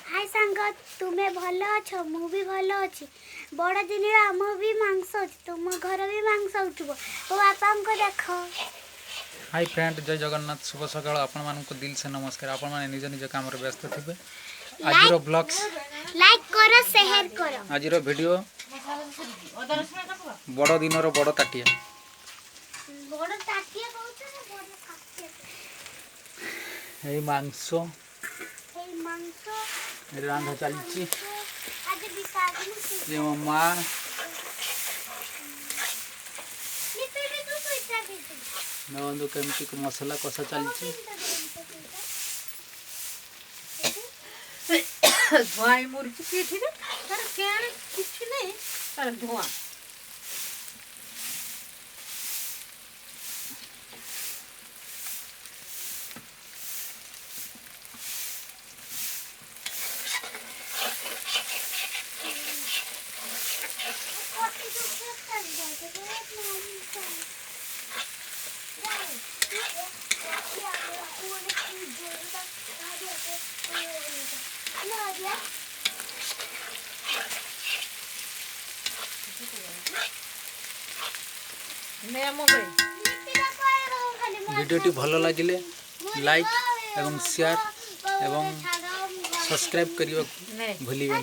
हाय सांग तुम्हें भल अछ मु भी भल अच्छी बड़ दिन आम भी मांस अच्छी तुम घर भी मांस उठब तो बापा को देख। हाय फ्रेंड जय जगन्नाथ शुभ सकाल आपण मानक दिल से नमस्कार। आपण माने निज निज काम रे व्यस्त थिबे। आज रो ब्लॉग्स लाइक करो शेयर करो। आज रो वीडियो बड़ दिन रो बड़ ताटिया बड़ ताटिया कहउछ ना बड़ ताटिया ए मांस रांधा चलची आज बिसागी ये मां नंदु केमती मसला कषा चलची धुआई मुर्ची पीठी रे तार केण किछ नहीं तार धुआ वीडियोटी भल लगिले लाइक एवं शेयर एवं सब्सक्राइब करने भूलिए।